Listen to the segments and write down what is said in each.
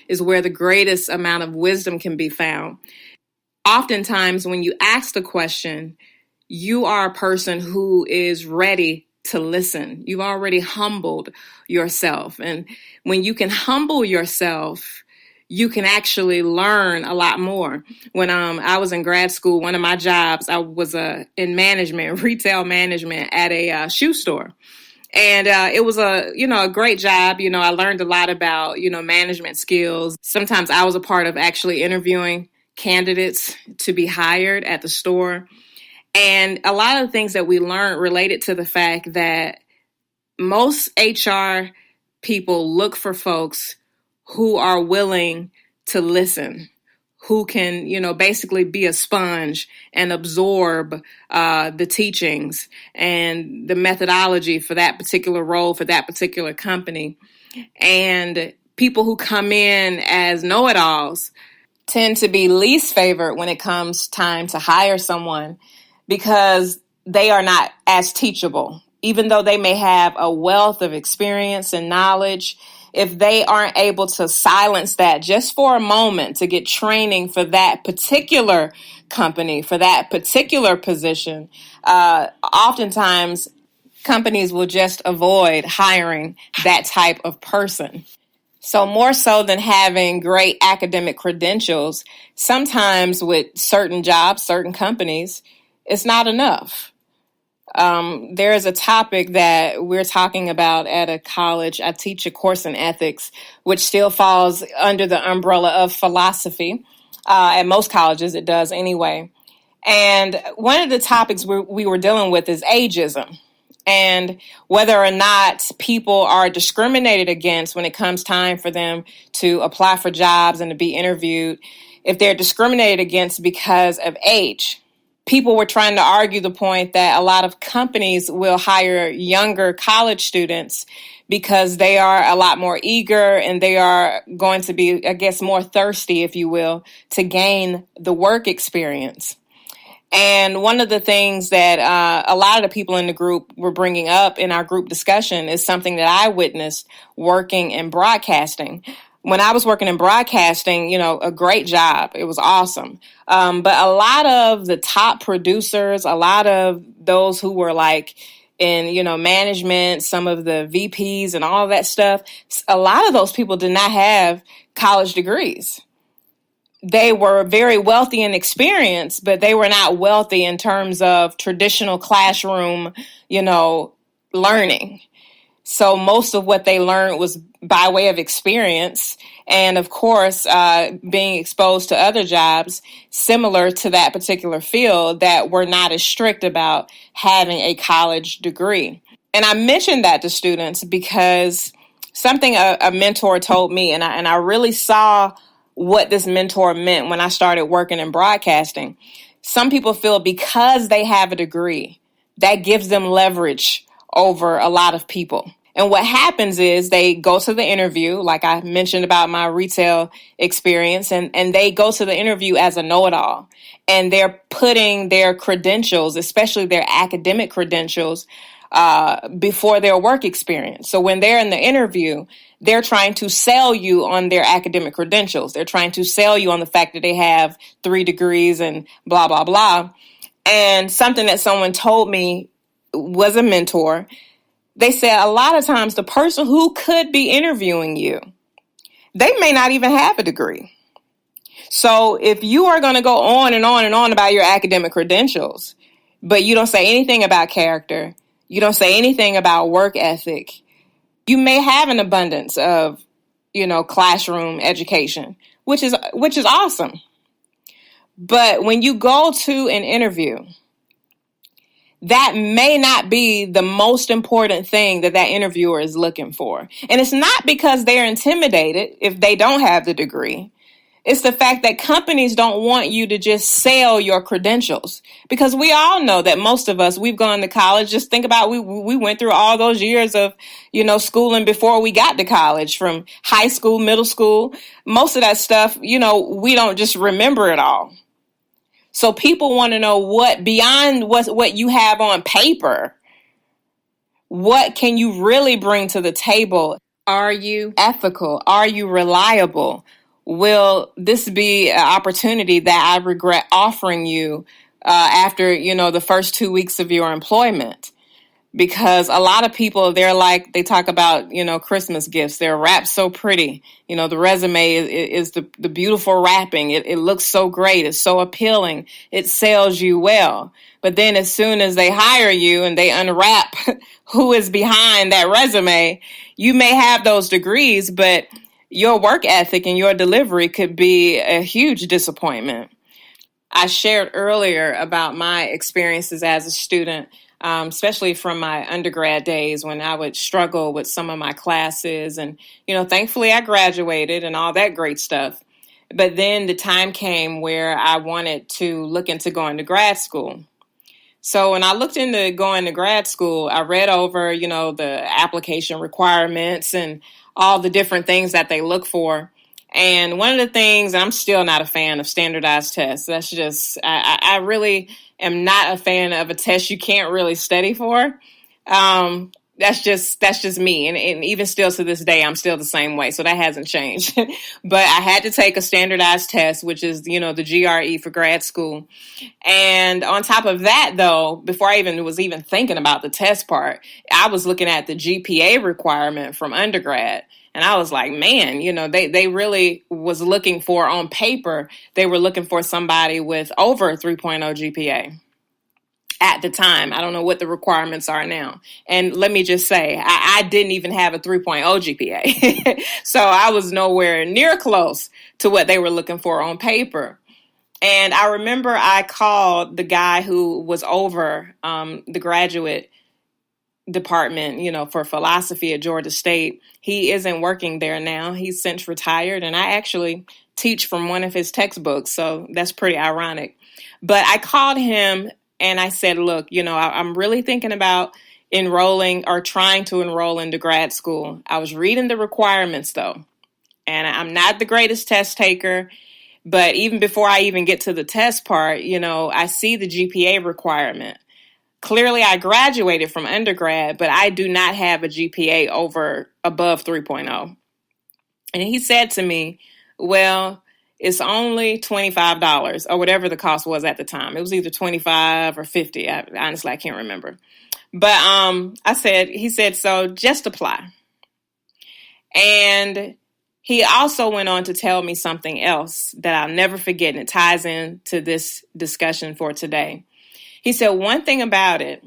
is where the greatest amount of wisdom can be found. Oftentimes, when you ask the question, you are a person who is ready to listen. You've already humbled yourself. And when you can humble yourself, you can actually learn a lot more. When I was in grad school, one of my jobs, I was in management, retail management at a shoe store. And it was a great job. I learned a lot about, management skills. Sometimes I was a part of actually interviewing candidates to be hired at the store. And a lot of the things that we learned related to the fact that most HR people look for folks who are willing to listen, who can, basically be a sponge and absorb the teachings and the methodology for that particular role, for that particular company. And people who come in as know-it-alls tend to be least favored when it comes time to hire someone because they are not as teachable. Even though they may have a wealth of experience and knowledge, if they aren't able to silence that just for a moment to get training for that particular company, for that particular position, oftentimes companies will just avoid hiring that type of person. So more so than having great academic credentials, sometimes with certain jobs, certain companies, it's not enough. There is a topic that we're talking about at a college. I teach a course in ethics, which still falls under the umbrella of philosophy. At most colleges, it does anyway. And one of the topics we were dealing with is ageism, and whether or not people are discriminated against when it comes time for them to apply for jobs and to be interviewed, if they're discriminated against because of age. People were trying to argue the point that a lot of companies will hire younger college students because they are a lot more eager and they are going to be, I guess, more thirsty, if you will, to gain the work experience. And one of the things that a lot of the people in the group were bringing up in our group discussion is something that I witnessed working in broadcasting. When I was working in broadcasting, a great job. It was awesome. But a lot of the top producers, a lot of those who were like in, management, some of the VPs and all of that stuff, a lot of those people did not have college degrees. They were very wealthy in experience, but they were not wealthy in terms of traditional classroom, learning. So most of what they learned was by way of experience and, of course, being exposed to other jobs similar to that particular field that were not as strict about having a college degree. And I mentioned that to students because something a mentor told me, and I really saw what this mentor meant when I started working in broadcasting. Some people feel because they have a degree, that gives them leverage over a lot of people. And what happens is they go to the interview, like I mentioned about my retail experience, and they go to the interview as a know-it-all. And they're putting their credentials, especially their academic credentials, before their work experience. So when they're in the interview, they're trying to sell you on their academic credentials. They're trying to sell you on the fact that they have 3 degrees and blah, blah, blah. And something that someone told me was a mentor, they said a lot of times the person who could be interviewing you, they may not even have a degree. So if you are going to go on and on and on about your academic credentials, but you don't say anything about character, you don't say anything about work ethic, you may have an abundance of, classroom education, which is awesome. But when you go to an interview, that may not be the most important thing that interviewer is looking for. And it's not because they're intimidated if they don't have the degree. It's the fact that companies don't want you to just sell your credentials, because we all know that most of us, we've gone to college. Just think about, we went through all those years of, schooling before we got to college, from high school, middle school. Most of that stuff, we don't just remember it all. So people want to know what beyond what you have on paper, what can you really bring to the table? Are you ethical? Are you reliable? Will this be an opportunity that I regret offering you after, the first 2 weeks of your employment? Because a lot of people, they talk about, Christmas gifts. They're wrapped so pretty. The resume is the beautiful wrapping. It looks so great. It's so appealing. It sells you well. But then as soon as they hire you and they unwrap who is behind that resume, you may have those degrees, but your work ethic and your delivery could be a huge disappointment. I shared earlier about my experiences as a student, especially from my undergrad days when I would struggle with some of my classes. And, thankfully I graduated and all that great stuff. But then the time came where I wanted to look into going to grad school. So when I looked into going to grad school, I read over, the application requirements and all the different things that they look for. And one of the things, I'm still not a fan of standardized tests. That's just, I really am not a fan of a test you can't really study for. That's just me. And even still to this day, I'm still the same way. So that hasn't changed. But I had to take a standardized test, which is, the GRE for grad school. And on top of that, though, before I was even thinking about the test part, I was looking at the GPA requirement from undergrad. And I was like, man, they really was looking for, on paper, they were looking for somebody with over a 3.0 GPA at the time. I don't know what the requirements are now. And let me just say, I didn't even have a 3.0 GPA. So I was nowhere near close to what they were looking for on paper. And I remember I called the guy who was over the graduate department, for philosophy at Georgia State. He isn't working there now. He's since retired, and I actually teach from one of his textbooks, so that's pretty ironic. But I called him and I said, look, I'm really thinking about enrolling or trying to enroll into grad school. I was reading the requirements, though, and I'm not the greatest test taker. But even before I even get to the test part, I see the GPA requirement. Clearly, I graduated from undergrad, but I do not have a GPA above 3.0. And he said to me, well, it's only $25 or whatever the cost was at the time. It was either 25 or 50. Honestly, I can't remember. But he said, so just apply. And he also went on to tell me something else that I'll never forget, and it ties into this discussion for today. He said one thing about it.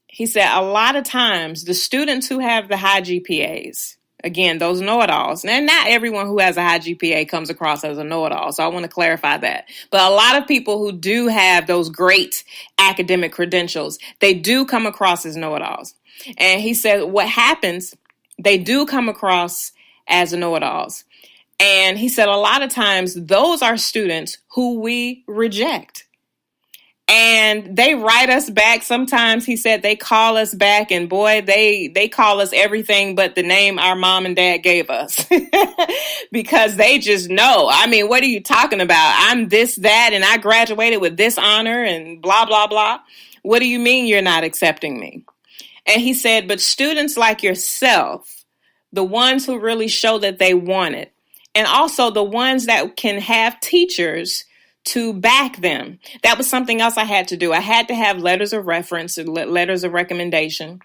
He said a lot of times the students who have the high GPAs, again, those know-it-alls, and not everyone who has a high GPA comes across as a know-it-all, so I want to clarify that. But a lot of people who do have those great academic credentials, they do come across as know-it-alls. And he said what happens, they do come across as know-it-alls. And he said a lot of times those are students who we reject. And they write us back. Sometimes he said they call us back, and boy, they call us everything but the name our mom and dad gave us because they just know. I mean, what are you talking about? I'm this, that, and I graduated with this honor and blah, blah, blah. What do you mean you're not accepting me? And he said, but students like yourself, the ones who really show that they want it, and also the ones that can have teachers to back them. That was something else I had to do. I had to have letters of reference and letters of recommendation.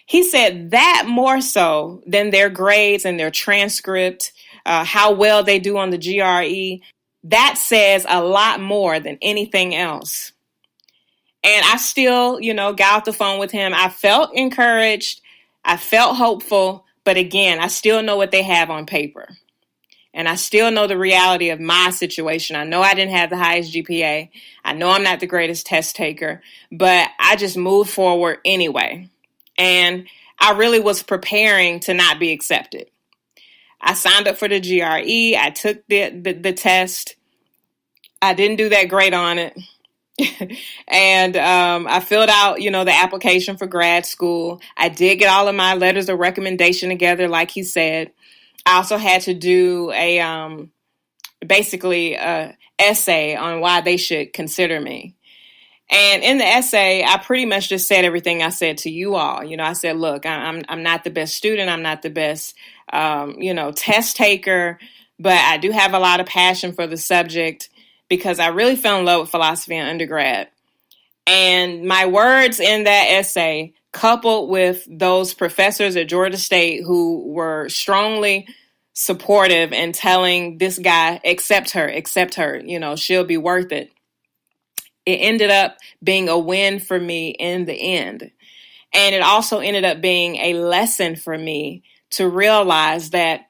He said that more so than their grades and their transcript, how well they do on the GRE, that says a lot more than anything else. And I still, got off the phone with him. I felt encouraged. I felt hopeful. But again, I still know what they have on paper. And I still know the reality of my situation. I know I didn't have the highest GPA. I know I'm not the greatest test taker, but I just moved forward anyway. And I really was preparing to not be accepted. I signed up for the GRE. I took the test. I didn't do that great on it. And I filled out, the application for grad school. I did get all of my letters of recommendation together, like he said. I also had to do a essay on why they should consider me. And in the essay, I pretty much just said everything I said to you all. I said, look, I'm not the best student. I'm not the best test taker, but I do have a lot of passion for the subject because I really fell in love with philosophy in undergrad. And my words in that essay, coupled with those professors at Georgia State who were strongly supportive and telling this guy, accept her, she'll be worth it. It ended up being a win for me in the end. And it also ended up being a lesson for me to realize that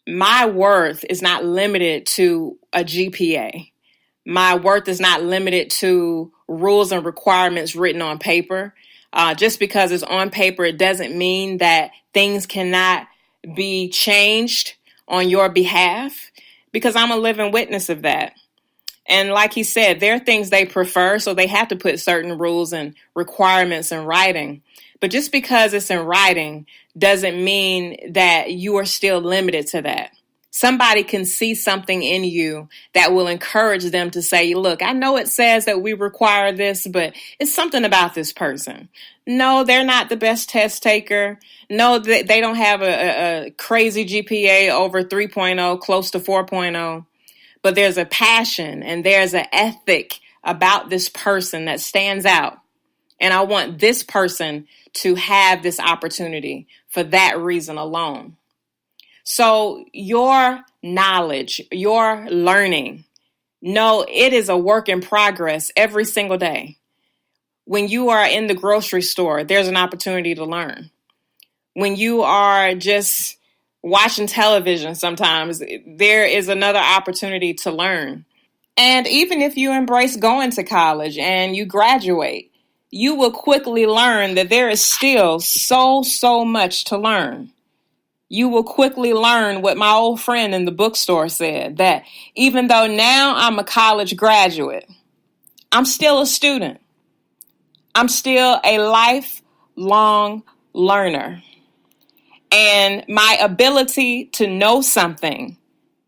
my worth is not limited to a GPA. My worth is not limited to rules and requirements written on paper. Just because it's on paper, it doesn't mean that things cannot be changed on your behalf, because I'm a living witness of that. And like he said, there are things they prefer, so they have to put certain rules and requirements in writing. But just because it's in writing doesn't mean that you are still limited to that. Somebody can see something in you that will encourage them to say, look, I know it says that we require this, but it's something about this person. No, they're not the best test taker. No, they don't have a crazy GPA over 3.0, close to 4.0. But there's a passion and there's an ethic about this person that stands out. And I want this person to have this opportunity for that reason alone. So your knowledge, your learning, no, it is a work in progress every single day. When you are in the grocery store, there's an opportunity to learn. When you are just watching television, sometimes there is another opportunity to learn. And even if you embrace going to college and you graduate, you will quickly learn that there is still so much to learn. You will quickly learn what my old friend in the bookstore said, that even though now I'm a college graduate, I'm still a student. I'm still a lifelong learner. And my ability to know something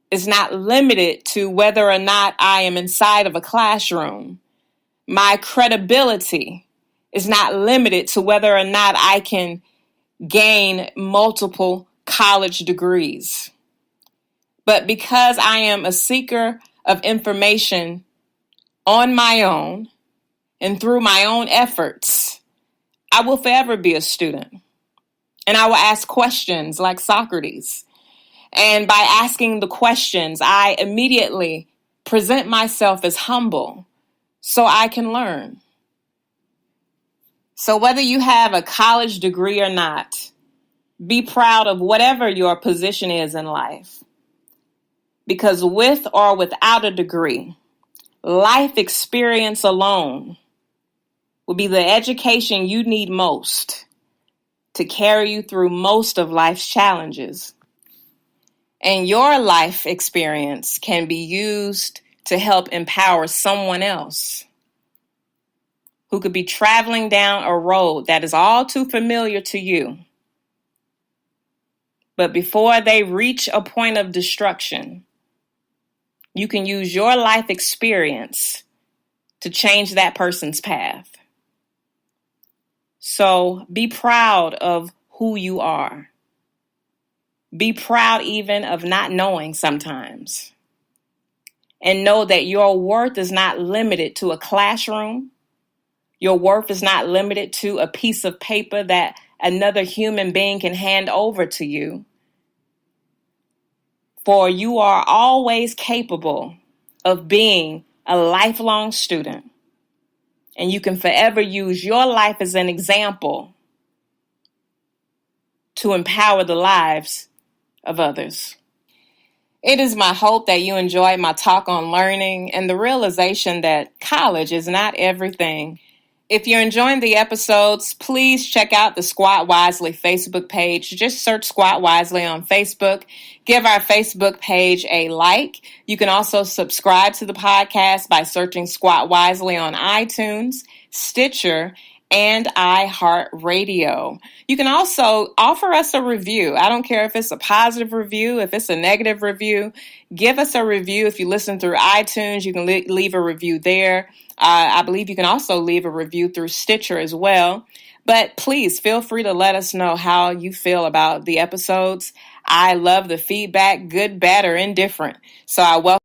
is not limited to whether or not I am inside of a classroom. My credibility is not limited to whether or not I can gain multiple college degrees. But because I am a seeker of information on my own and through my own efforts, I will forever be a student. And I will ask questions like Socrates. And by asking the questions, I immediately present myself as humble so I can learn. So whether you have a college degree or not, be proud of whatever your position is in life. Because with or without a degree, life experience alone will be the education you need most to carry you through most of life's challenges. And your life experience can be used to help empower someone else who could be traveling down a road that is all too familiar to you. But before they reach a point of destruction, you can use your life experience to change that person's path. So be proud of who you are. Be proud even of not knowing sometimes. And know that your worth is not limited to a classroom. Your worth is not limited to a piece of paper that another human being can hand over to you. For you are always capable of being a lifelong student. And you can forever use your life as an example to empower the lives of others. It is my hope that you enjoyed my talk on learning and the realization that college is not everything. If you're enjoying the episodes, please check out the Squat Wisely Facebook page. Just search Squat Wisely on Facebook. Give our Facebook page a like. You can also subscribe to the podcast by searching Squat Wisely on iTunes, Stitcher, and iHeartRadio. You can also offer us a review. I don't care if it's a positive review, if it's a negative review. Give us a review. If you listen through iTunes, you can leave a review there. I believe you can also leave a review through Stitcher as well. But please feel free to let us know how you feel about the episodes. I love the feedback, good, bad, or indifferent. So I welcome